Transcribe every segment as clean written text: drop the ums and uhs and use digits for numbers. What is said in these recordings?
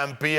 MP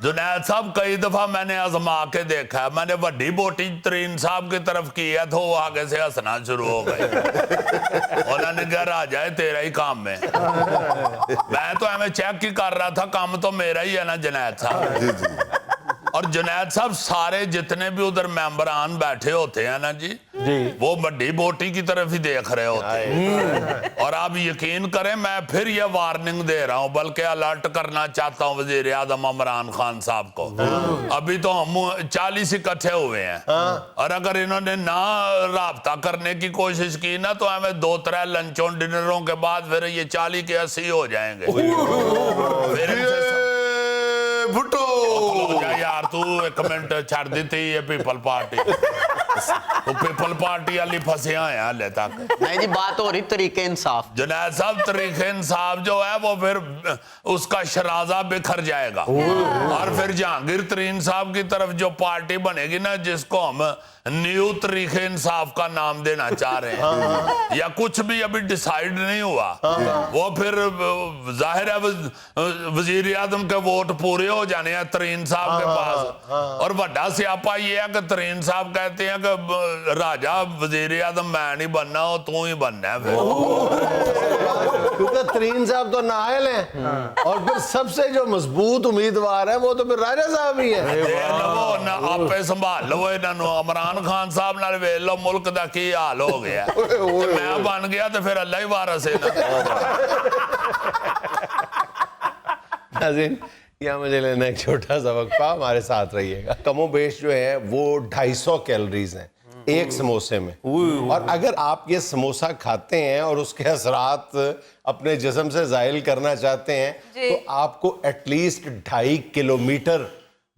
Junaid صاحب کئی دفعہ میں نے آزما کے دیکھا ہے میں نے وڈی بوٹی ترین صاحب کی طرف کیا تو وہ آگے سے ہنسنا شروع ہو گئے انہوں نے کہا راجہ تیرا ہی کام میں تو ہمیں چیک ہی کر رہا تھا کام تو میرا ہی ہے نا جنید صاحب اور جنید صاحب سارے جتنے بھی ادھر ممبران بیٹھے ہوتے ہیں نا جی وہ بڑی بوٹی کی طرف ہی دیکھ رہے ہوتے ہیں اور آپ یقین کریں میں پھر یہ وارننگ دے رہا ہوں بلکہ الرٹ کرنا چاہتا ہوں وزیر اعظم عمران خان صاحب کو ابھی تو ہم 40 اکٹھے ہوئے ہیں اور اگر انہوں نے نہ رابطہ کرنے کی کوشش کی نا تو ہمیں 2-3 لنچوں ڈنروں کے بعد پھر یہ 40 کے 80 ہو جائیں گے پھر ان سے بھٹو یار تو ایک منٹ چھڑ دیتی یہ پیپل پارٹی تو پیپل پارٹی علی پھنسے آئے ہیں لے تک نہیں جی بات ہو رہی طریقہ انصاف جنید صاحب طریقہ انصاف جو ہے وہ پھر اس کا شرازہ بکھر جائے گا اور پھر جہانگیر ترین صاحب کی طرف جو پارٹی بنے گی نا جس کو ہم نیو طریقہ انصاف کا نام دینا چاہ رہے ہیں یا کچھ بھی ابھی ڈیسائیڈ نہیں ہوا وہ پھر ظاہر ہے وزیر اعظم کے ووٹ پورے ہو جانے ہیں ترین صاحب کے پاس اور وڈا سیاپا یہ ہے کہ ترین صاحب کہتے ہیں کہ راجہ وزیر اعظم میں نہیں بننا ہو تو ہی بننا ہے کیونکہ ترین صاحب تو نااہل ہیں اور پھر سب سے جو مضبوط امیدوار ہے وہ تو پھر راجہ صاحب ہی ہے آپ سنبھال لو انہوں عمران خان صاحب نال ویل لو ملک دا کی حال ہو گیا میں بن گیا تو پھر اللہ ہی وارث ہے ناظرین یہاں مجھے لینا ایک چھوٹا سا وقفہ ہمارے ساتھ رہیے گا کم و بیش جو ہے وہ 250 کیلوریز ہیں ایک سموسے میں اور اگر آپ یہ سموسہ کھاتے ہیں اور اس کے اثرات اپنے جسم سے زائل کرنا چاہتے ہیں تو آپ کو at least 2.5 kilometre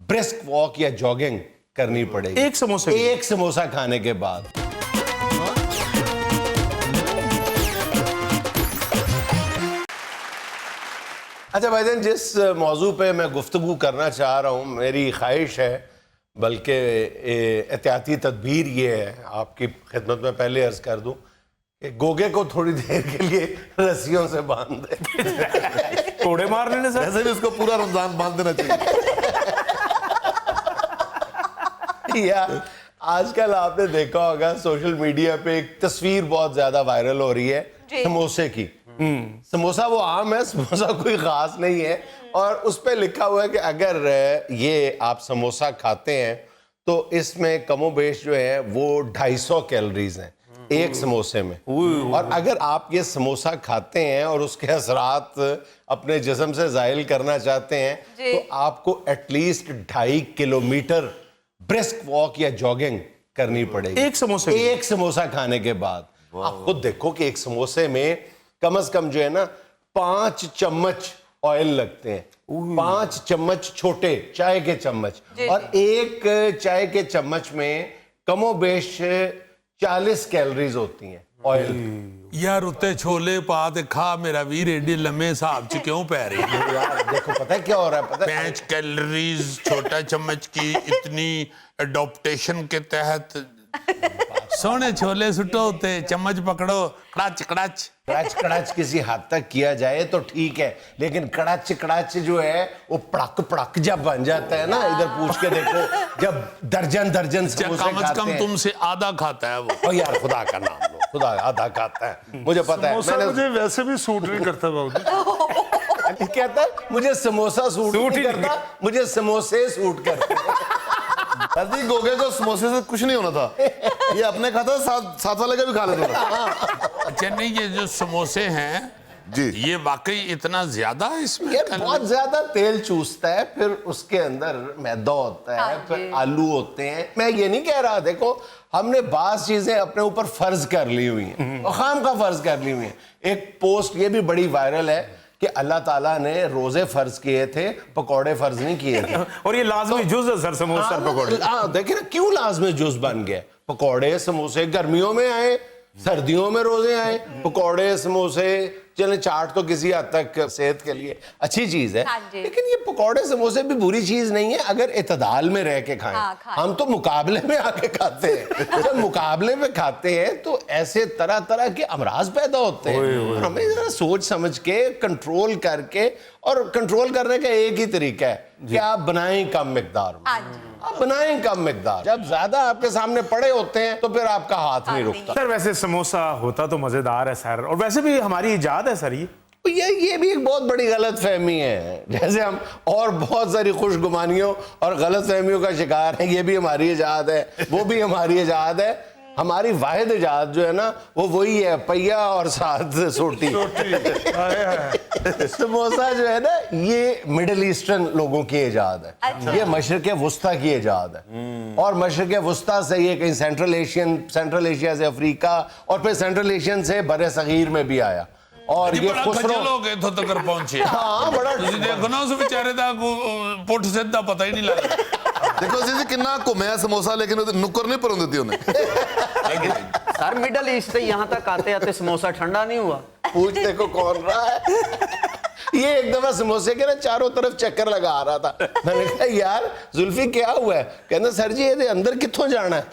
brisk walk یا جاگنگ کرنی پڑے گی ایک سموسہ کھانے کے بعد اچھا بھائی جان جس موضوع پہ میں گفتگو کرنا چاہ رہا ہوں میری خواہش ہے بلکہ احتیاطی تدبیر یہ ہے آپ کی خدمت میں پہلے عرض کر دوں کہ گوگے کو تھوڑی دیر کے لیے رسیوں سے باندھ دیں کوڑے مار لینے سے ایسے بھی اس کو پورا رمضان باندھ دینا چاہیے یا آج کل آپ نے دیکھا ہوگا سوشل میڈیا پہ ایک تصویر بہت زیادہ وائرل ہو رہی ہے سموسے کی سموسا وہ عام ہے سموسا کوئی خاص نہیں ہے اور اس پہ لکھا ہوا ہے کہ اگر یہ آپ سموسا کھاتے ہیں تو اس میں کم و بیش جو ہے وہ 250 کیلوریز ہیں ایک سموسے میں اور اگر آپ یہ سموسا کھاتے ہیں اور اس کے اثرات اپنے جسم سے زائل کرنا چاہتے ہیں تو آپ کو at least 2.5 kilometre brisk walk یا جاگنگ کرنی پڑے گی ایک سموسا کھانے کے بعد آپ خود دیکھو کہ ایک سموسے میں کم از کم جو ہے نا 5 چمچ آئل لگتے ہیں 5 چمچ چھوٹے چائے کے چمچ اور ایک چائے کے چمچ میں کم و بیش 40 کیلوریز ہوتی ہیں آئل یار اتے چھولے پا تے کھا میرا ویر ایڈی لمحے صاحب چ کیوں پہ رہی یار دیکھو پتہ ہے کیا ہو رہا ہے پتہ ہے 5 کیلوریز چھوٹا چمچ کی اتنی اڈاپٹیشن کے تحت سونے چھولے سٹو ہوتے چمچ پکڑو کڑاچ کڑاچ کڑاچ کڑاچ کسی حد تک کیا جائے تو ٹھیک ہے لیکن کڑاچ کڑاچ جو ہے وہ پڑک پڑک جب بن جاتا ہے نا ادھر پوچھ کے دیکھو جب درجن سموسے کم از کھاتے کم ہیں تم سے آدھا کھاتا ہے وہ او یار خدا کا نام لو خدا آدھا کھاتا ہے مجھے پتا ہے سموسا مجھے ویسے بھی سوٹ نہیں کرتا باؤ کہتا ہے مجھے سموسا سوٹ نہیں کرتا مجھے سموسے سوٹ کرتے گوگے کو سموسے سے کچھ نہیں ہونا تھا یہ اپنے کھاتا ساتھ والے کا بھی کھا لیتا تھا اچھا نہیں یہ جو سموسے ہیں جی یہ واقعی اتنا زیادہ اس میں یہ بہت زیادہ تیل چوستا ہے پھر اس کے اندر میدا ہوتا ہے پھر آلو ہوتے ہیں میں یہ نہیں کہہ رہا دیکھو ہم نے بعض چیزیں اپنے اوپر فرض کر لی ہوئی ہیں اور خام کا فرض کر لی ہوئی ہیں ایک پوسٹ یہ بھی بڑی وائرل ہے کہ اللہ تعالیٰ نے روزے فرض کیے تھے پکوڑے فرض نہیں کیے تھے اور یہ لازمی جز ہے سر سموسہ پکوڑے دیکھیں نا کیوں لازمی جز بن گئے پکوڑے سموسے گرمیوں میں آئے سردیوں میں روزے آئے پکوڑے سموسے چلیں چاٹ تو کسی حد تک صحت کے لیے اچھی چیز ہے, ہاں جی. لیکن یہ پکوڑے سموسے بھی بری چیز نہیں ہے اگر اعتدال میں رہ کے کھائیں. ہم تو مقابلے میں آ کے کھاتے ہیں, جب مقابلے میں کھاتے ہیں تو ایسے طرح طرح کے امراض پیدا ہوتے ہیں, اور ہمیں ذرا سوچ سمجھ کے کنٹرول کر کے, اور کنٹرول کرنے کا ایک ہی طریقہ ہے کہ آپ بنائیں کم مقدار میں, آپ بنائیں کم مقدار. جب زیادہ آپ کے سامنے پڑے ہوتے ہیں تو پھر آپ کا ہاتھ نہیں رکتا. سر ویسے سموسا ہوتا تو مزیدار ہے سر, اور ویسے بھی ہماری ایجاد ہے سر یہ بھی ایک بہت بڑی غلط فہمی ہے. جیسے ہم اور بہت ساری خوش گمانیوں اور غلط فہمیوں کا شکار ہیں, یہ بھی ہماری ایجاد ہے, وہ بھی ہماری ایجاد ہے. ہماری واحد ایجاد جو ہے نا وہ وہی ہے, پہیا اور ساتھ سوٹی. سموسا جو ہے نا یہ مڈل ایسٹرن لوگوں کی ایجاد ہے, یہ مشرق وسطیٰ کی ایجاد ہے, اور مشرق وسطیٰ سے یہ کہیں سینٹرل ایشیا سے افریقہ, اور پھر سینٹرل ایشین سے بر صغیر میں بھی آیا. اور یہ خسرو لوگ اتھوں تک پہنچے. ہاں بڑا دیکھو نا اس بیچارے دا پٹھ سیدھا پتہ ہی نہیں لگا. دیکھو جی کنا گھومیا سموسا, لیکن نکر نہیں پرون دیتی انہیں. سر مڈل ایسٹ سے یہاں تک آتے آتے سموسا ٹھنڈا نہیں ہوا. پوچھ دیکھو کون رہا ہے. یہ ایک دفعہ سموسے کے نا چاروں طرف چکر لگا رہا تھا. میں نے کہا یار زلفی کیا ہوا ہے؟ کہنا سر جی یہ اندر کتوں جانا ہے.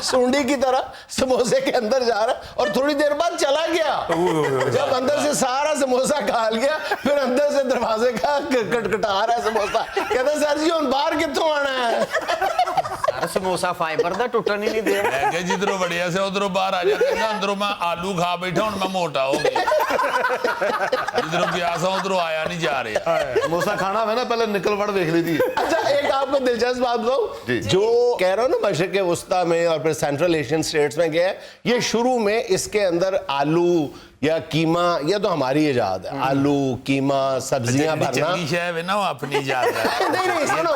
سونڈی کی طرح سموسے کے اندر جا رہا اور تھوڑی دیر بعد چلا گیا. جب اندر سے سارا سموسا کھال گیا پھر اندر سے دروازے کا کٹکٹا رہا ہے سموسا. کہتا سر جی ان باہر کتوں آنا ہے؟ سموسا فائبر دا ٹوٹن ہی نہیں دیا. میں کہ جدھروں بڑھیا سے ادھروں باہر آ جاتے ہیں, اندروں میں آلو کھا بیٹھا ہوں میں موٹا ہو گیا. جدھروں گیا سا ادھروں آیا نہیں جا رہا. سموسا کھانا ہے نا پہلے نکل وڑ دیکھ لی تھی. اچھا ایک آپ کو دلچسپ بات بتاؤں, جو کہہ رہا ہوں نا مشرق وسطیٰ میں اور پھر سینٹرل ایشین سٹیٹس میں گیا, یہ شروع میں اس کے اندر آلو یا قیمہ یہ تو ہماری ایجاد ہے. آلو قیمہ سبزیاں بھرنا چنگی شے ہے نا وہ اپنی ایجاد ہے. نہیں سنو,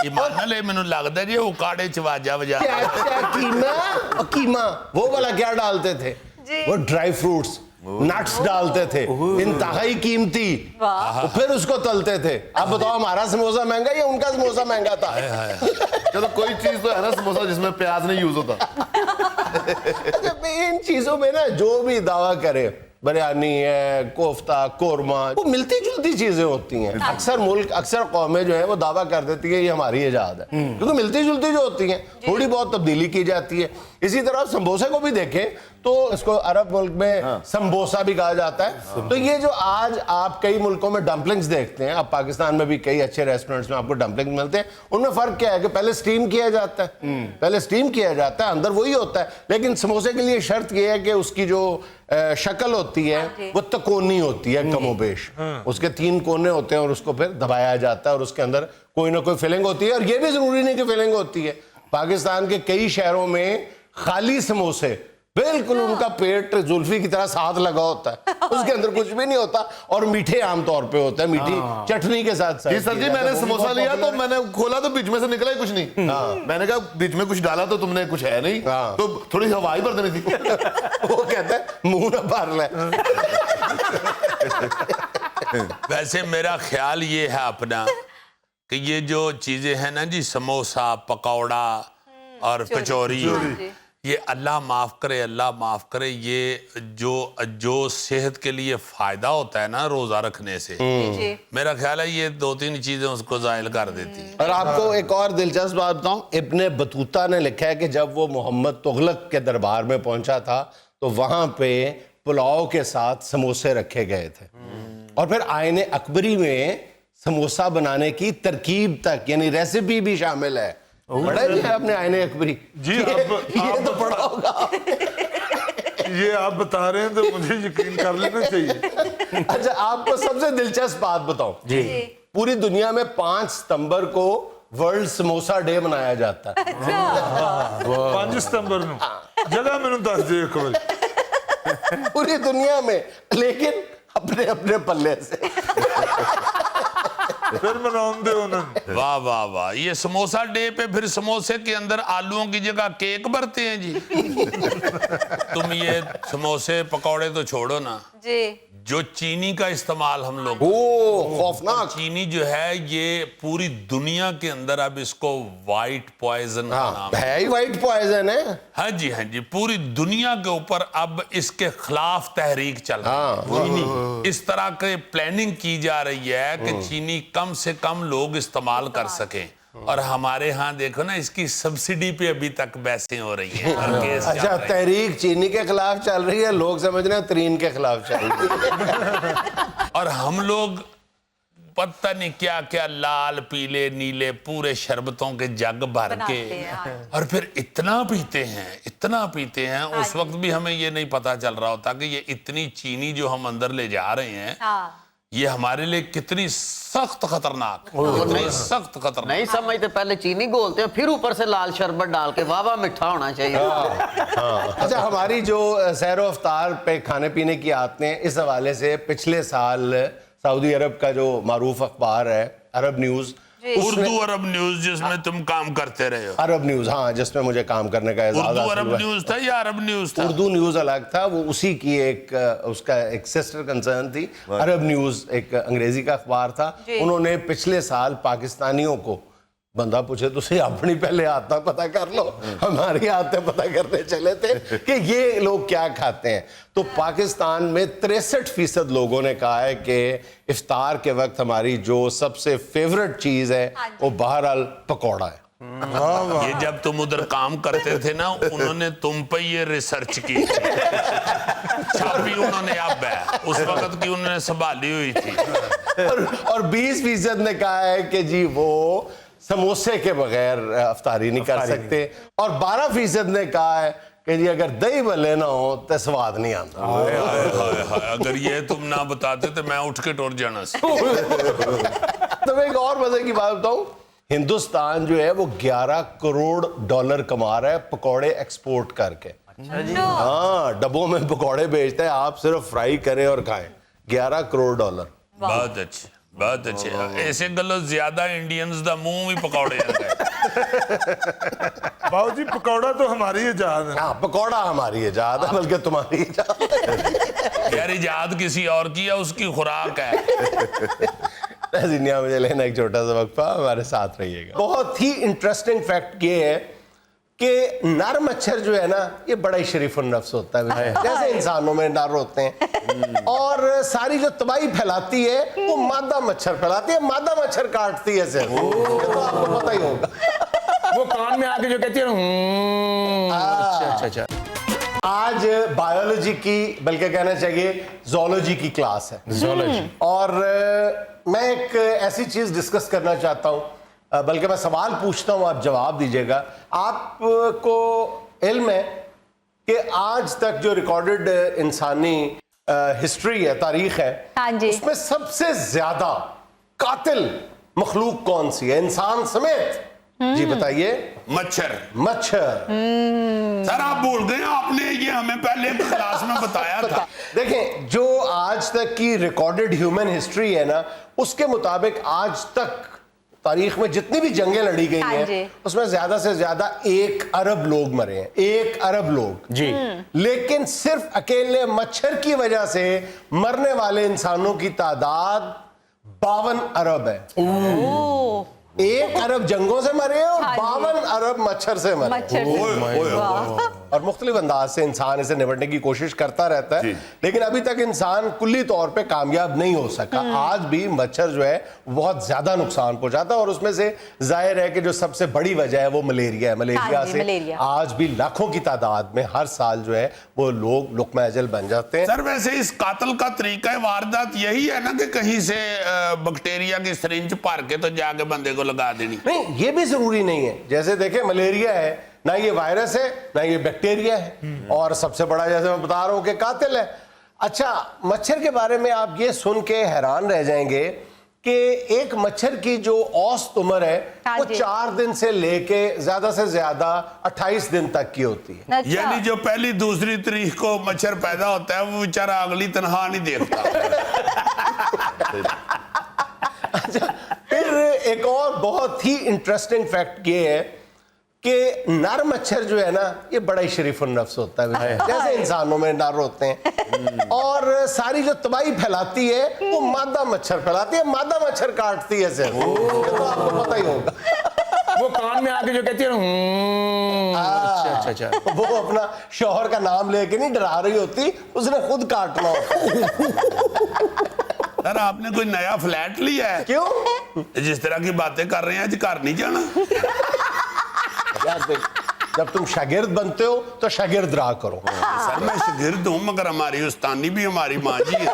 قیمہ نہ لے مینوں لگدا جی اکاڑے چ واجا بجا. قیمہ وہ والا کیا ڈالتے تھے, وہ ڈرائی فروٹس نٹس ڈالتے تھے, انتہائی قیمتی, پھر اس کو تلتے تھے. اب بتاؤ ہمارا سموسا مہنگا یا ان کا سموسا مہنگا تھا؟ چلو کوئی چیز تو ہے نا سموسا جس میں پیاز نہیں یوز ہوتا. ان چیزوں میں نا جو بھی دعویٰ کرے, بریانی ہے, کوفتہ, قورمہ, وہ ملتی جلتی چیزیں ہوتی ہیں. اکثر قومیں جو ہیں وہ دعویٰ کر دیتی ہیں یہ ہماری ایجاد ہے, کیونکہ ملتی جلتی جو ہوتی ہیں تھوڑی بہت تبدیلی کی جاتی ہے. اسی طرح سمبوسے کو بھی دیکھیں تو اس کو عرب ملک میں سمبوسا بھی کہا جاتا ہے. تو یہ جو آج آپ کئی ملکوں میں ڈمپلنگز دیکھتے ہیں, اب پاکستان میں بھی کئی اچھے ریسٹورنٹس میں آپ کو ڈمپلنگ ملتے ہیں, ان میں فرق کیا ہے کہ پہلے سٹیم کیا جاتا ہے, اندر وہی ہوتا ہے, لیکن سموسے کے لیے شرط یہ ہے کہ اس کی جو شکل ہوتی ہے وہ تکونی ہوتی ہے کم و بیش. اس کے 3 کونے ہوتے ہیں اور اس کو پھر دبایا جاتا ہے اور اس کے اندر کوئی نہ کوئی فلنگ ہوتی ہے. اور یہ بھی ضروری نہیں کہ فلنگ ہوتی ہے, پاکستان کے کئی شہروں میں خالی سموسے, بالکل ان کا پیٹ زلفی کی طرح ساتھ لگا ہوتا ہے, اس کے اندر کچھ بھی نہیں ہوتا, اور میٹھے عام طور پہ ہوتے ہیں, میٹھی چٹنی کے ساتھ. جی سر جی میں نے سموسا لیا تو میں نے کھولا تو بیچ میں سے نکلا ہی کچھ نہیں. میں نے کہا بیچ میں کچھ ڈالا تو تم نے کچھ ہے نہیں, تو تھوڑی ہوا ہی بھر دینی تھی. وہ کہتا ہے منہ نہ بھر لے. ویسے میرا خیال یہ ہے اپنا کہ یہ جو چیزیں ہیں نا جی, سموسا, پکوڑا اور کچوری, یہ اللہ معاف کرے, یہ جو صحت کے لیے فائدہ ہوتا ہے نا روزہ رکھنے سے, میرا خیال ہے یہ 2-3 چیزیں اس کو زائل کر دیتی ہیں. اور آپ کو ایک اور دلچسپ بات بتاؤں, ابن بطوطہ نے لکھا ہے کہ جب وہ محمد تغلق کے دربار میں پہنچا تھا تو وہاں پہ پلاؤ کے ساتھ سموسے رکھے گئے تھے, اور پھر آئین اکبری میں سموسا بنانے کی ترکیب تک یعنی ریسیپی بھی شامل ہے. پڑھا ہے آپ نے آئین اکبری؟ جی یہ تو پڑھا ہوگا. یہ آپ بتا رہے ہیں تو مجھے یقین کر لینا چاہیے. اچھا آپ کو سب سے دلچسپ بات بتاؤں, پوری دنیا میں 5 ستمبر کو ورلڈ سموسا ڈے منایا جاتا ہے. 5 ستمبر میں جگہ میں دس دے ایک بار پوری دنیا میں, لیکن اپنے اپنے پلے سے پھر مناؤں دے انہوں. واہ واہ واہ, یہ سموسا ڈے پہ پھر سموسے کے اندر آلووں کی جگہ کیک بھرتے ہیں جی. تم یہ سموسے پکوڑے تو چھوڑو نا, جو چینی کا استعمال ہم لوگ خوفناک. چینی جو ہے یہ پوری دنیا کے اندر اب اس کو وائٹ پوائزن کا نام ہے ہی وائٹ پوائزن ہے. ہاں جی پوری دنیا کے اوپر اب اس کے خلاف تحریک چل رہی ہے. چینی اس طرح کے پلاننگ کی جا رہی ہے کہ چینی کم سے کم لوگ استعمال کر سکیں. اور ہمارے ہاں دیکھو نا اس کی سبسڈی پہ ابھی تک بحثیں ہو رہی ہیں. اچھا تحریک چینی کے خلاف چل رہی ہے, لوگ سمجھ رہے ہیں ترین کے خلاف چل رہی ہے. اور ہم لوگ پتہ نہیں کیا کیا لال پیلے نیلے پورے شربتوں کے جگ بھر کے اور پھر اتنا پیتے ہیں. اس وقت بھی ہمیں یہ نہیں پتا چل رہا ہوتا کہ یہ اتنی چینی جو ہم اندر لے جا رہے ہیں یہ ہمارے لیے کتنی سخت خطرناک. نہیں سمجھتے, پہلے چینی گھولتے ہیں پھر اوپر سے لال شربت ڈال کے واہ میٹھا ہونا چاہیے. اچھا ہماری جو سیر و افطار پہ کھانے پینے کی عادتیں, اس حوالے سے پچھلے سال سعودی عرب کا جو معروف اخبار ہے عرب نیوز, اردو عرب نیوز جس میں تم کام کرتے رہے ہو. عرب نیوز, ہاں, جس میں مجھے کام کرنے کا اعزاز اردو عرب نیوز تھا یا عرب نیوز تھا؟ اردو نیوز الگ تھا, وہ اسی کی اس کا ایک سسٹر کنسرن تھی. عرب نیوز ایک انگریزی کا اخبار تھا. انہوں نے پچھلے سال پاکستانیوں کو, بندہ پوچھے تو صحیح اپنی پہلے عادتیں پتہ کر لو, ہماری عادتیں پتہ کرنے چلے تھے کہ یہ لوگ کیا کھاتے ہیں. تو پاکستان میں 63% لوگوں نے کہا ہے کہ افطار کے وقت ہماری جو سب سے فیورٹ چیز ہے وہ بہرحال پکوڑا ہے. یہ جب تم ادھر کام کرتے تھے نا انہوں نے تم پہ یہ ریسرچ کی چھاپی انہوں نے, اب ہے اس وقت کی انہوں نے سنبھالی ہوئی تھی. اور 20% نے کہا ہے کہ جی وہ سموسے کے بغیر افطاری نہیں کر سکتے, اور 12% نے کہا ہے کہ جی اگر دہی بھلے نہ ہو تو سواد نہیں آتا. اگر یہ تم نہ بتاتے تو میں اٹھ کے ٹور جانا سی. تو میں ایک اور مزے کی بات بتاؤں, ہندوستان جو ہے وہ $11 کروڑ کما رہا ہے پکوڑے ایکسپورٹ کر کے. ہاں, ڈبوں میں پکوڑے بیچتے ہیں, آپ صرف فرائی کریں اور کھائیں. $11 کروڑ. بہت اچھے, بہت اچھے. ایسے گلو زیادہ انڈینز دا منہ بھی پکوڑے باؤ جی پکوڑا تو ہماری ایجاد ہے. ہاں, پکوڑا ہماری ایجاد ہے, بلکہ تمہاری ایجاد. یار ایجاد کسی اور کی ہے, اس کی خوراک ہے. دنیا مجھے لینا ایک چھوٹا سا وقفہ, ہمارے ساتھ رہیے گا. بہت ہی انٹرسٹنگ فیکٹ یہ ہے کہ نر مچھر جو ہے نا یہ بڑا ہی شریف النفس ہوتا ہے, جیسے انسانوں میں نر ہوتے ہیں, اور ساری جو تباہی پھیلاتی ہے وہ مادہ مچھر پھیلاتی ہے, مادہ مچھر کاٹتی ہے صرف. یہ تو آپ کو پتہ ہی ہوگا. وہ کان میں آ کے جو کہتی ہے اچھا. آج بایولوجی کی, بلکہ کہنا چاہیے زولوجی کی کلاس ہے, اور میں ایک ایسی چیز ڈسکس کرنا چاہتا ہوں, بلکہ میں سوال پوچھتا ہوں, آپ جواب دیجیے گا. آپ کو علم ہے کہ آج تک جو ریکارڈڈ انسانی ہسٹری ہے, تاریخ ہے, اس میں سب سے زیادہ قاتل مخلوق کون سی ہے انسان سمیت؟ جی بتائیے. مچھر. سر آپ بھول گئے, آپ نے یہ ہمیں پہلے کلاس میں بتایا تھا. دیکھیں جو آج تک کی ریکارڈڈ ہیومن ہسٹری ہے نا, اس کے مطابق آج تک تاریخ میں جتنی بھی جنگیں لڑی گئی ہیں اس میں زیادہ سے زیادہ 1 ارب لوگ مرے ہیں. 1 ارب لوگ جی. لیکن صرف اکیلے مچھر کی وجہ سے مرنے والے انسانوں کی تعداد 52 ارب ہے. 1 ارب جنگوں سے مرے اور 52 ارب مچھر سے مرے. اور مختلف انداز سے انسان اسے نمٹنے کی کوشش کرتا رہتا ہے, لیکن ابھی تک انسان کلی طور پہ کامیاب نہیں ہو سکا. آج بھی مچھر جو ہے بہت زیادہ نقصان پہنچاتا ہے, اور اس میں سے ظاہر ہے کہ جو سب سے بڑی وجہ ہے وہ ملیریا ہے. ملیریا سے آج بھی لاکھوں کی تعداد میں ہر سال جو ہے وہ لوگ لقمہ اجل بن جاتے ہیں. سر ویسے اس قاتل کا طریقہ واردات یہی ہے نا کہ کہیں سے بیکٹیریا کی سرنج بھر کے تو جا کے بندے کو لگا دینی؟ نہیں, یہ بھی ضروری نہیں ہے. جیسے دیکھیں ملیریا ہے, نہ یہ وائرس ہے نہ یہ بیکٹیریا ہے, اور سب سے بڑا جیسے میں بتا رہا ہوں کہ قاتل ہے. اچھا, مچھر کے بارے میں آپ یہ سن کے حیران رہ جائیں گے کہ ایک مچھر کی جو اوسط عمر ہے وہ 4 دن سے لے کے زیادہ سے زیادہ 28 دن تک کی ہوتی ہے. یعنی جو پہلی دوسری تاریخ کو مچھر پیدا ہوتا ہے وہ بیچارہ اگلی تنہا نہیں دیکھتا. اچھا, پھر ایک اور بہت ہی انٹرسٹنگ فیکٹ یہ ہے کہ نر مچھر جو ہے نا یہ بڑا ہی شریف النفس ہوتا ہے جیسے انسانوں میں نر ہوتے ہیں اور ساری جو تباہی پھیلاتی ہے وہ مادہ مچھر پھیلاتی ہے مادہ مچھر کاٹتی ہے صرف یہ تو آپ کو پتہ ہی ہوگا وہ کان میں آ کے جو کہتی ہے اچھا اچھا وہ اپنا شوہر کا نام لے کے نہیں ڈرا رہی ہوتی اس نے خود کاٹنا ہوتا سر آپ نے کوئی نیا فلیٹ لیا ہے کیوں جس طرح کی باتیں کر رہے ہیں آج گھر نہیں جانا یار دیکھ جب تم شاگرد بنتے ہو تو شاگرد رہا کرو سر میں شاگرد ہوں مگر ہماری استانی بھی ہماری ماں جی ہے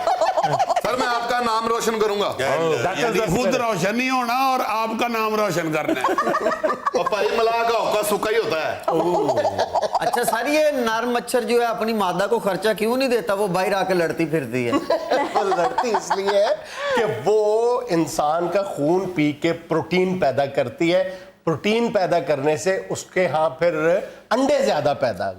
سر میں آپ کا نام روشن کروں گا یعنی خود روشن نہیں ہونا اور آپ کا نام روشن کرنا ہے اور پائی ملا کا ہوکا سکا ہی ہوتا ہے اچھا سر یہ نر مچھر جو ہے اپنی مادہ کو خرچہ کیوں نہیں دیتا وہ باہر آ کے لڑتی پھرتی ہے وہ لڑتی اس لیے ہے کہ وہ انسان کا خون پی کے پروٹین پیدا کرتی ہے پروٹین پیدا کرنے سے اس کے ہاں پھر انڈے زیادہ پیدا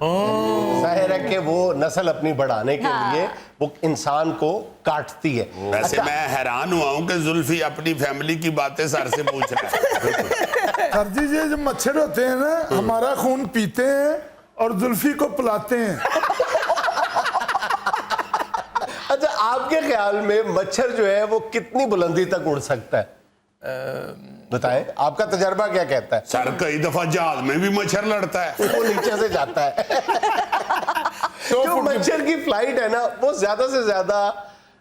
ظاہر ہے کہ وہ نسل اپنی بڑھانے کے لیے وہ انسان کو کاٹتی ہے ویسے میں حیران ہوا ہوں کہ زلفی اپنی فیملی کی باتیں سر سے پوچھ رہا ہے سر جی یہ جو مچھر ہوتے ہیں نا ہمارا خون پیتے ہیں اور زلفی کو پلاتے ہیں اچھا آپ کے خیال میں مچھر جو ہے وہ کتنی بلندی تک اڑ سکتا ہے بتائیں آپ کا تجربہ کیا کہتا ہے سر کئی دفعہ جہاز میں بھی مچھر لڑتا ہے وہ نیچے سے جاتا ہے جو مچھر کی فلائٹ ہے نا وہ زیادہ سے زیادہ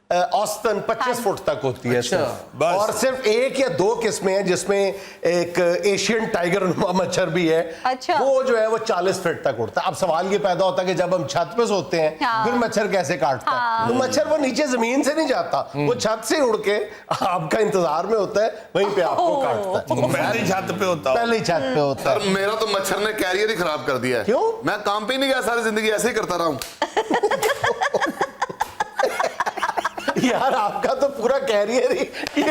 اوسطاً 25 فٹ تک ہوتی ہے اور صرف ایک یا دو قسمیں ہیں جس میں ایک ایشین ٹائیگر نما مچھر بھی ہے وہ جو ہے وہ 40 فٹ تک اڑتا ہے اب سوال یہ پیدا ہوتا ہے کہ جب ہم چھت پہ سوتے ہیں پھر مچھر کیسے کاٹتا ہے تو مچھر وہ نیچے زمین سے نہیں جاتا وہ چھت سے اڑ کے آپ کا انتظار میں ہوتا ہے وہیں پہ آپ کو کاٹتا ہے پہلے ہی چھت پہ ہوتا پہلے ہی چھت پہ ہوتا سر میرا تو مچھر نے کیریئر ہی خراب کر دیا ہے کیوں میں کام پہ ہی نہیں گیا ساری زندگی ایسے ہی کرتا رہا ہوں یار آپ کا تو پورا کیریئر ہی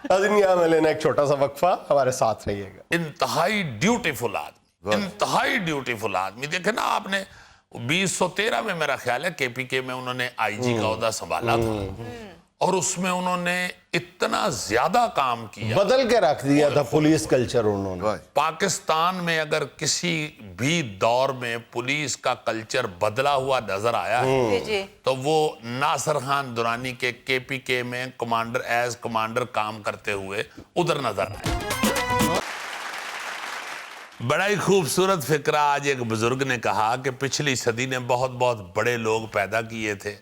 ناظرین یہاں میں لینا ایک چھوٹا سا وقفہ ہمارے ساتھ رہیے گا انتہائی ڈیوٹیفل آدمی دیکھیں نا آپ نے 2013 میں میرا خیال ہے کے پی کے میں انہوں نے آئی جی کا عہدہ سنبھالا تھا اور اس میں انہوں نے اتنا زیادہ کام کیا بدل کے رکھ دیا تھا پولیس کلچر انہوں نے پاکستان میں اگر کسی بھی دور میں پولیس کا کلچر بدلا ہوا نظر آیا ہے تو وہ ناصر خان درانی کے کے پی کے میں کمانڈر کام کرتے ہوئے ادھر نظر آئے بڑا ہی خوبصورت فکرہ آج ایک بزرگ نے کہا کہ پچھلی صدی نے بہت بہت بڑے لوگ پیدا کیے تھے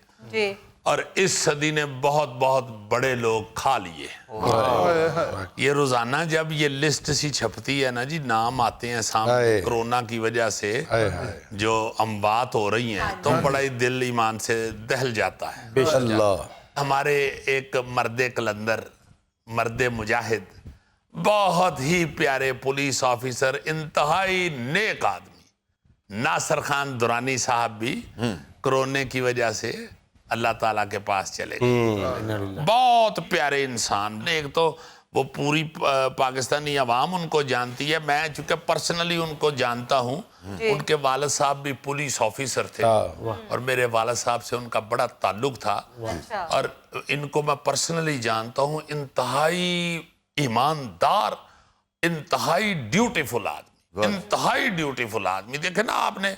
اور اس صدی نے بہت بہت بڑے لوگ کھا لیے یہ روزانہ جب یہ لسٹ سی چھپتی ہے نا جی نام آتے ہیں سامنے کرونا کی وجہ سے جو اموات ہو رہی ہیں تو بڑا ہی دل ایمان سے دہل جاتا ہے ہمارے ایک مرد کلندر مرد مجاہد بہت ہی پیارے پولیس آفیسر انتہائی نیک آدمی ناصر خان درانی صاحب بھی کرونے کی وجہ سے اللہ تعالیٰ کے پاس چلے گئے بہت پیارے انسان ایک تو وہ پوری پاکستانی عوام ان کو جانتی ہے میں چونکہ پرسنلی ان کو جانتا ہوں ان کے والد صاحب بھی پولیس آفیسر تھے اور میرے والد صاحب سے ان کا بڑا تعلق تھا اور ان کو میں پرسنلی جانتا ہوں انتہائی ایماندار انتہائی ڈیوٹیفل آدمی دیکھیں نا آپ نے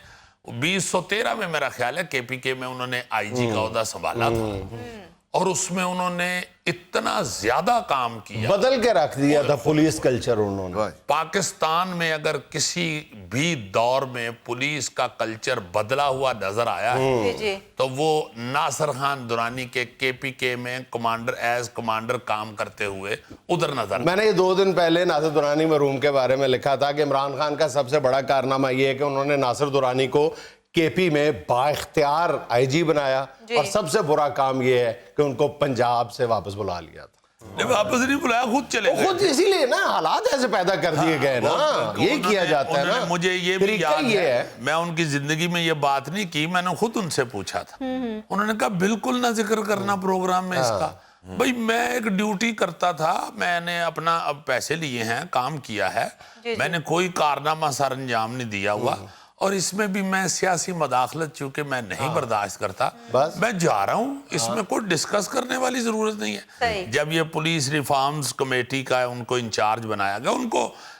2013 میں میرا خیال ہے کے پی کے میں انہوں نے آئی جی کا عہدہ سنبھالا تھا اور اس میں انہوں نے اتنا زیادہ کام کیا بدل کے رکھ دیا تھا پولیس کلچر انہوں نے پاکستان میں اگر کسی بھی دور میں پولیس کا کلچر بدلا ہوا نظر آیا ہے تو وہ ناصر خان درانی کے پی کے میں کمانڈر کام کرتے ہوئے ادھر نظر میں نے یہ 2 دن پہلے ناصر درانی مرحوم کے بارے میں لکھا تھا کہ عمران خان کا سب سے بڑا کارنامہ یہ ہے کہ انہوں نے ناصر درانی کو کے پی میں با اختیار آئی جی بنایا اور سب سے برا کام یہ ہے کہ ان کو پنجاب سے واپس بلا لیا تھا واپس نہیں بلایا خود چلے گئے خود اسی لیے نا حالات ایسے پیدا کر دیے گئے نا یہی کیا جاتا ہے نا مجھے یہ بھی یاد ہے میں ان کی زندگی میں یہ بات نہیں کی میں نے خود ان سے پوچھا تھا انہوں نے کہا بالکل نہ ذکر کرنا پروگرام میں اس کا بھئی میں ایک ڈیوٹی کرتا تھا میں نے اپنا اب پیسے لیے ہیں کام کیا ہے میں نے کوئی کارنامہ سر انجام نہیں دیا ہوا اور اس میں بھی میں سیاسی مداخلت چونکہ میں نہیں برداشت کرتا میں جا رہا ہوں اس میں کوئی ڈسکس کرنے والی ضرورت نہیں ہے جب یہ پولیس ریفارمز کمیٹی کا ان کو انچارج بنایا گیا ان کو